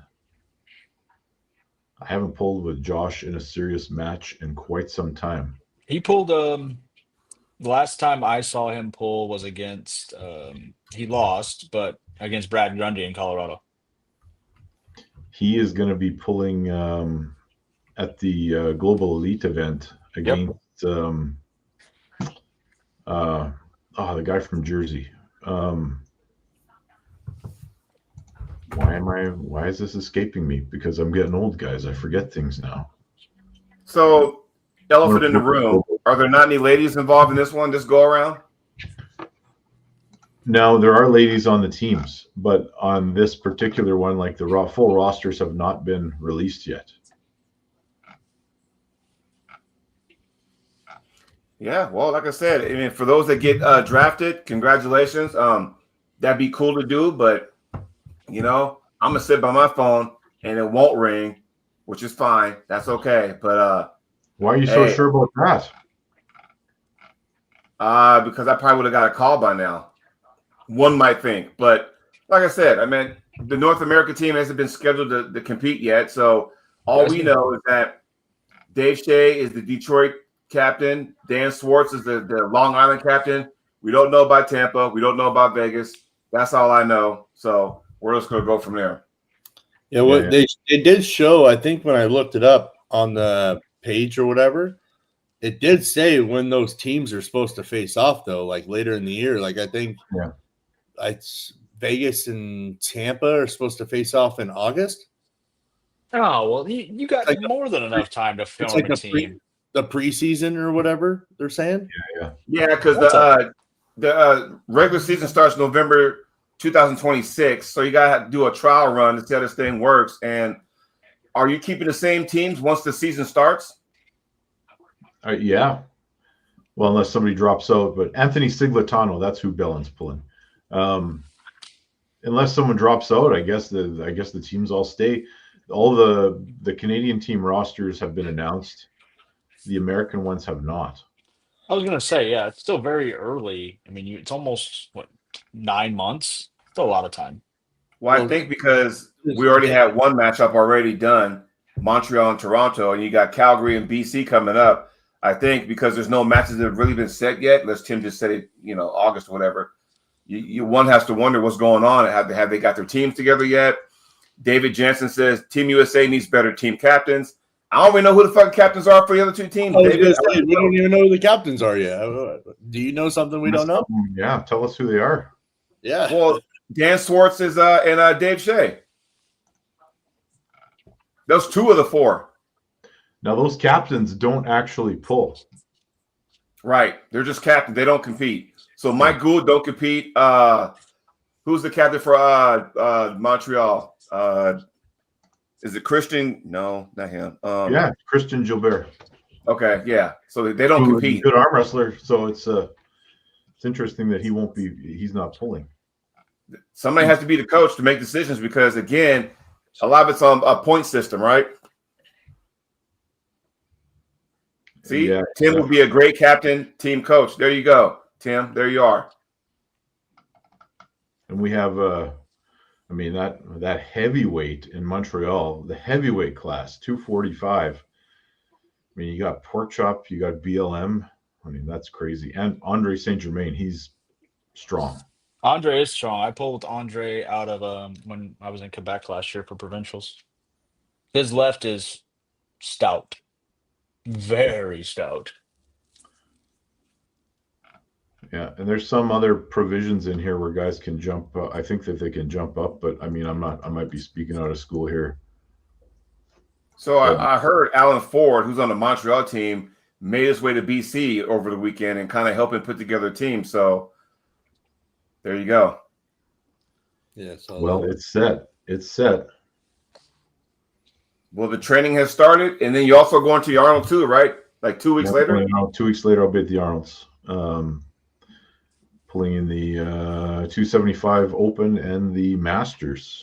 I haven't pulled with Josh in a serious match in quite some time. He pulled the last time I saw him pull was against he lost, but against Brad Grundy in Colorado. He is going to be pulling at the Global Elite event against the guy from Jersey. Why is this escaping me? Because I'm getting old, guys. I forget things now. So, elephant in the room. Are there not any ladies involved in this one, this go around? No, there are ladies on the teams, but on this particular one, like the full rosters have not been released yet. Yeah, well, like I said, I mean, for those that get drafted, congratulations. That'd be cool to do, but I'm gonna sit by my phone and it won't ring, which is fine. That's okay. But why are you so sure about that? Because I probably would have got a call by now. One might think, but like I said, I mean, the North American team hasn't been scheduled to compete yet. So all we know is that Dave Shea is the Detroit captain. Dan Swartz is the Long Island captain. We don't know about Tampa. We don't know about Vegas. That's all I know. So we're just going to go from there. Yeah, they did show, I think when I looked it up on the page or whatever, it did say when those teams are supposed to face off, though, like later in the year. Like I think it's Vegas and Tampa are supposed to face off in August. Oh, well, you got like more than enough time to film a team. The preseason or whatever they're saying. Yeah, because the regular season starts November 2026, so you gotta do a trial run to see how this thing works. And are you keeping the same teams once the season starts? Yeah. Well, unless somebody drops out, but Anthony Siglitano, that's who Bellin's pulling. Unless someone drops out, I guess the teams all stay. All the Canadian team rosters have been announced. The American ones have not. I was going to say, yeah, it's still very early. I mean, it's almost 9 months. Still a lot of time. Well, I think because we already had one matchup already done, Montreal and Toronto, and you got Calgary and BC coming up. I think because there's no matches that have really been set yet, unless Tim just said it, August or whatever. One has to wonder what's going on. Have they got their teams together yet? David Jansen says Team USA needs better team captains. I don't even know who the fucking captains are for the other two teams. We don't even know who the captains are yet. Do you know something we don't know? Yeah, tell us who they are. Yeah. Well, Dan Swartz is and Dave Shea. Those 2 of the 4. Now those captains don't actually pull. Right, they're just captains. They don't compete. So Mike Gould don't compete. Who's the captain for Montreal? Is it Christian? No, not him. Yeah, Christian Gilbert. Okay, yeah. So they don't compete. Good arm wrestler. So it's interesting that he's not pulling. Somebody has to be the coach to make decisions because, again, a lot of it's on a point system, right? See, yeah, Tim would be a great captain, team coach. There you go, Tim. There you are. And we have that heavyweight in Montreal, the heavyweight class, 245. I mean, you got Pork Chop, you got BLM. I mean, that's crazy. And Andre Saint Germain, he's strong. Andre is strong. I pulled Andre out of when I was in Quebec last year for provincials. His left is stout, very stout. Yeah, and there's some other provisions in here where guys can jump. I think that they can jump up, but I mean, I'm not. I might be speaking out of school here. So I heard Alan Ford, who's on the Montreal team, made his way to BC over the weekend and kind of helping put together a team. So there you go. Yeah. So Well, it's set. It's set. Well, the training has started, and then you also going to the Arnold too, right? Like 2 weeks later. 2 weeks later, I'll be at the Arnold's, pulling in the 275 Open and the Masters.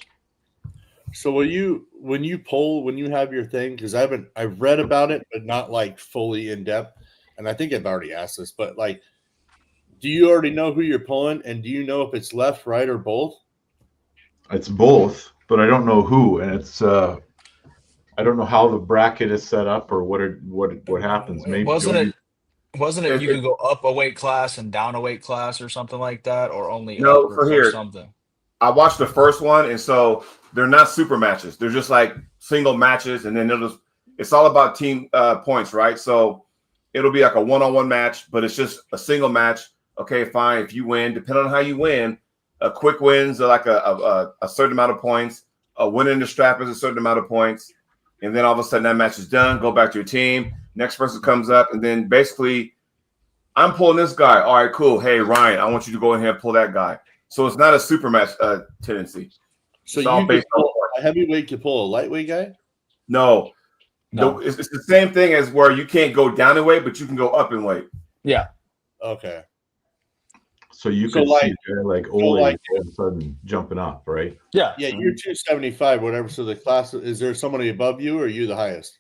So when you have your thing, because I've read about it, but not like fully in depth. And I think I've already asked this, but like, do you already know who you're pulling, and do you know if it's left, right, or both? It's both, but I don't know who, and it's I don't know how the bracket is set up or what happens. Maybe Wasn't it you could go up a weight class and down a weight class or something like that, or only No, up for or here. something? I watched the first one, and so they're not super matches. They're just like single matches, and then it's all about team points, right? So it'll be like a one-on-one match, but it's just a single match. Okay, fine. If you win, depending on how you win, quick wins are like a certain amount of points. A win in the strap is a certain amount of points, and then all of a sudden that match is done. Go back to your team. Next person comes up, and then basically, I'm pulling this guy. All right, cool. Hey, Ryan, I want you to go in here and pull that guy. So it's not a super match tendency. So it's all you based can on pull a heavyweight to pull a lightweight guy? No. It's the same thing as where you can't go down in weight, but you can go up in weight. Yeah. Okay. So you could see a guy like Ole all of a sudden jumping up, right? Yeah. Yeah, you're 275, whatever. So the class, is there somebody above you, or are you the highest?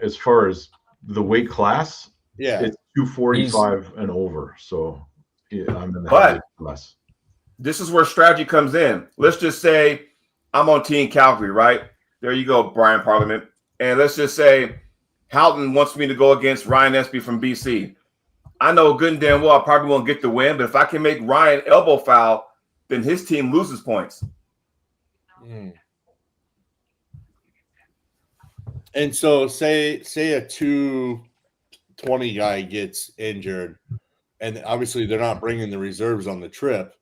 As far as the weight class, yeah, it's 245 and over. So yeah, I'm in the heavyweight class. This is where strategy comes in. Let's just say I'm on Team Calgary, right? There you go, Brian Parliament. And let's just say Houghton wants me to go against Ryan Espy from BC. I know good and damn well I probably won't get the win, but if I can make Ryan elbow foul, then his team loses points. And so say a 220 guy gets injured, and obviously they're not bringing the reserves on the trip.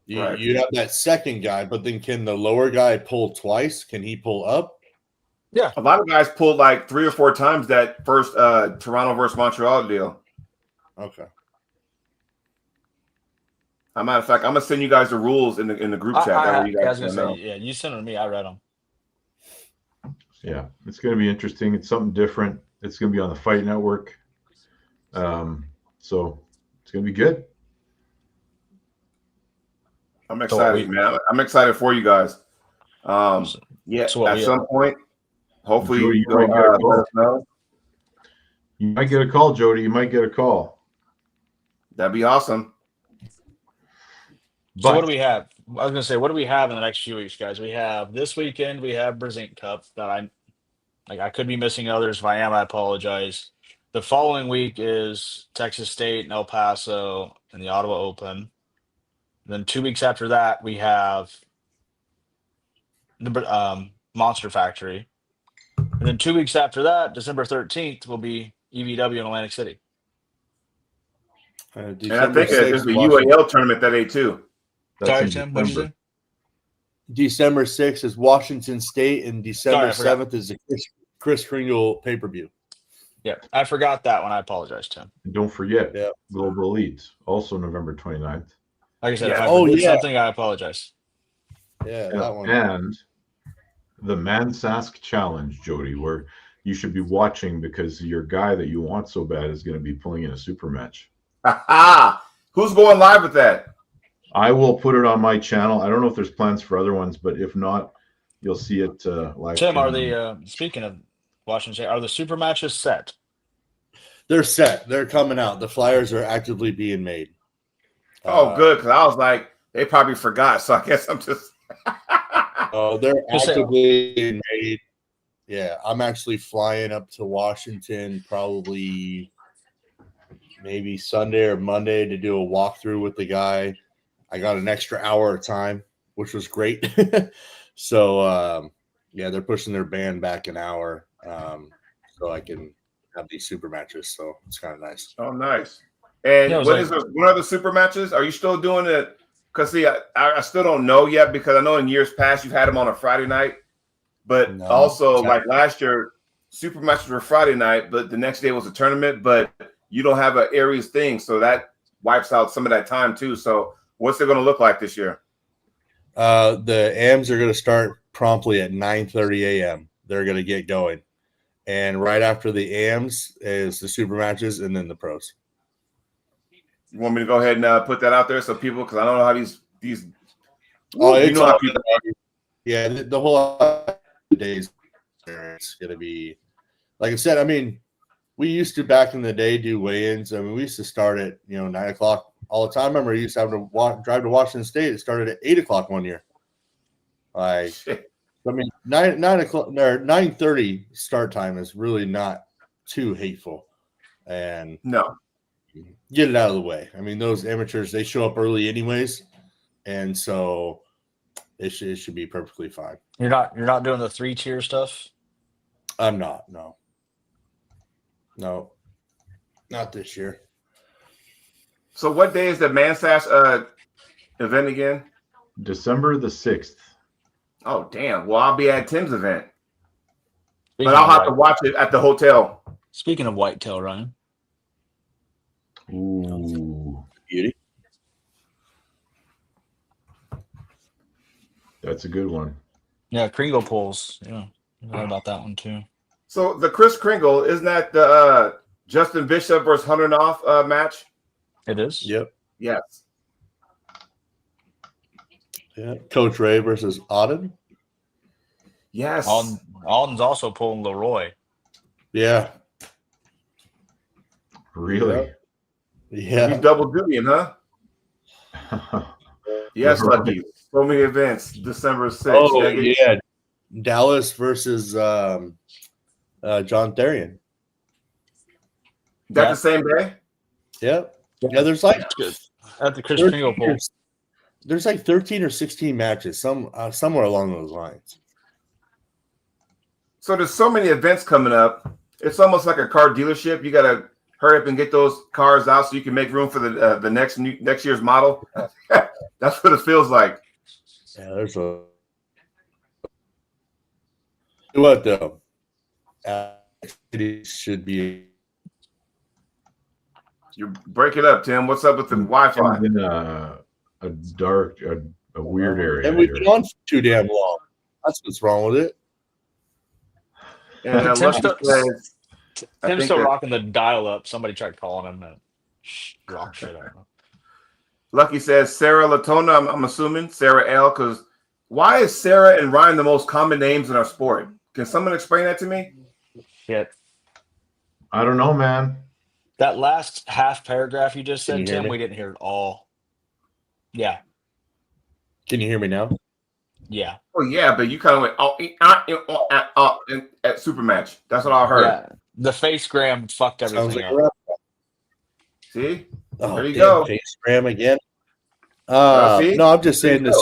You have that second guy, but then can the lower guy pull twice? Can he pull up? Yeah. A lot of guys pulled like 3 or 4 times that first Toronto versus Montreal deal. Okay. As a matter of fact, I'm gonna send you guys the rules in the group chat. I was gonna say, yeah, you sent them to me. I read them. Yeah, it's going to be interesting. It's something different. It's going to be on the Fight Network. So it's going to be good. I'm excited, man. I'm excited for you guys. Yeah, so at some point, hopefully Jody, let us know. You might get a call, Jody. You might get a call. That'd be awesome. So what do we have? I was going to say, what do we have in the next few weeks, guys? We have this weekend, we have Brezink Cup that I could be missing others. If I am, I apologize. The following week is Texas State and El Paso and the Ottawa Open. Then 2 weeks after that, we have the Monster Factory. And then 2 weeks after that, December 13th, will be EVW in Atlantic City. And I think there's the UAL tournament that day too. Sorry, Tim, what did you say? December 6th is Washington State, and December 7th is the Chris Kringle pay-per-view. Yeah, I forgot that one. I apologize, Tim. And don't forget, Global Elite, also November 29th. Like I said, if I forget something, I apologize. Yeah, that one. And the Mansask Challenge, Jody, where you should be watching because your guy that you want so bad is going to be pulling in a super match. Who's going live with that? I will put it on my channel. I don't know if there's plans for other ones, but if not, you'll see it live. Tim, are the speaking of Washington, are the super matches set? They're set. They're coming out. The flyers are actively being made. Oh, good, because I was like, they probably forgot. So I guess I'm just. Oh, they're actively being made. Yeah, I'm actually flying up to Washington probably maybe Sunday or Monday to do a walkthrough with the guy. I got an extra hour of time, which was great. So Yeah, they're pushing their band back an hour, so I can have these super matches. So it's kind of nice. Oh, nice. And Yeah, it was what like- is what are the super matches? Are you still doing it? Because see, I still don't know yet because I know in years past you've had them on a Friday night, but No, also Saturday. like last year, super matches were Friday night, but the next day was a tournament. But you don't have an Aries thing, so that wipes out some of that time too. So what's it going to look like this year? The AMs are going to start promptly at 9:30 a.m. They're going to get going, and right after the AMs is the super matches, and then the pros. You want me to go ahead and put that out there so people, because I don't know how these. Oh, you it's know how all, people. yeah. The whole days it's going to be, like I said. I mean, we used to back in the day do weigh-ins. I mean, we used to start at 9:00 all the time. I remember I used to have to drive to Washington State. It started at 8:00 one year. Like, I mean, 9:00 or 9:30 start time is really not too hateful, and No. get it out of the way. I mean, those amateurs, they show up early anyways, and so it should be perfectly fine. You're not doing the 3-tier stuff? I'm not. No, not this year. So what day is the Mansash event again? December the 6th. Oh, damn. Well, I'll be at Tim's event. Speaking But I'll of have to watch it at the hotel. Speaking of whitetail, Ryan. Ooh, Beauty. that's a good one. Yeah, Kringle pulls. Yeah, I know about that one too. So the Chris Kringle, isn't that the Justin Bishop versus Hunter Knopf match? It is? Yep. Yes. Yeah. Coach Ray versus Auden. Yes. Alden's also pulling Leroy. Yeah. Really? He's Yeah. double dutying, huh? Yes, Right. Lucky. So many events. December 6th. Oh, Shaggy. yeah. Dallas versus John Therian. That Yeah. the same day? Yep. Yeah, there's like At the Chris 13 Kringle pull. there's like 13 or 16 matches, somewhere along those lines. So there's so many events coming up. It's almost like a car dealership. You got to hurry up and get those cars out so you can make room for the next year's model. That's what it feels like. Yeah, there's a what though. It should be. You break it up, Tim. What's up with the Wi-Fi? In a dark, a weird area. And we've here. been on for too damn long. That's what's wrong with it. And Tim's Lucky still- says, I Tim's think still that- rocking the dial up. Somebody tried calling him that rock shit out. Lucky says Sarah Latona. I'm assuming Sarah L. Because why is Sarah and Ryan the most common names in our sport? Can someone explain that to me? Shit. I don't know, man. That last half paragraph you just Can said, you hear Tim, me? we didn't hear it all. Yeah. Can you hear me now? Yeah. Oh yeah, but you kind of went at Supermatch. That's what I heard. Yeah. The face gram fucked Sounds everything like up. a rap. See, Oh, There you damn, go. Face Graham again. See? No, I'm just There saying you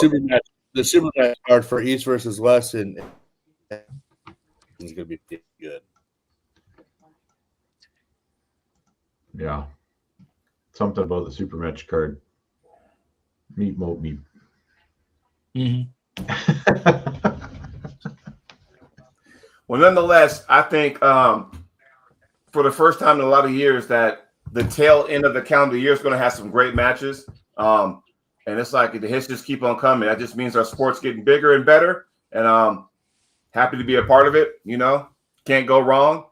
the super match card for East versus West and is going to be pretty good. Yeah. Something about the super match card. Meat moat meat. Mhm. Well, nonetheless, I think for the first time in a lot of years that the tail end of the calendar year is going to have some great matches. And it's like the hits just keep on coming. That just means our sport's getting bigger and better. And happy to be a part of it. You know, can't go wrong.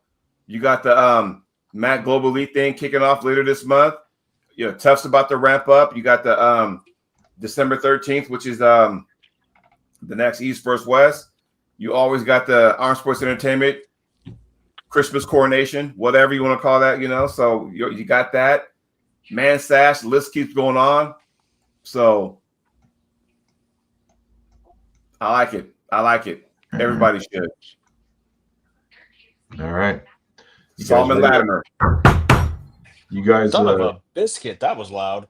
You got the Matt Global Elite thing kicking off later this month. You know, Tough's about to ramp up. You got the December 13th, which is the next East versus West. You always got the Armed Sports Entertainment Christmas coronation, whatever you want to call that, you know. So you got that. Man Sash, the list keeps going on. So I like it. I like it. Everybody should. All right. You guys Solomon ready? Latimer. You guys, Son of a biscuit. That was loud.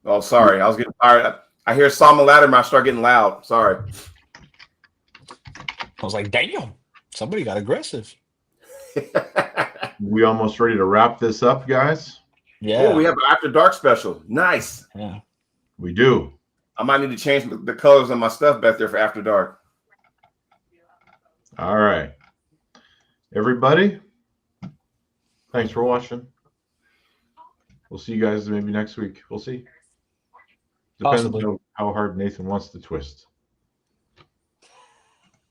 Oh, sorry. I was getting tired. I hear Solomon Latimer. I start getting loud. Sorry. I was like, damn, somebody got aggressive. We almost ready to wrap this up, guys? Yeah. Oh, we have an After Dark special. Nice. Yeah. We do. I might need to change the colors on my stuff back there for After Dark. All right. Everybody, thanks for watching. We'll see you guys maybe next week. We'll see. Depends Possibly. on how hard Nathan wants to twist.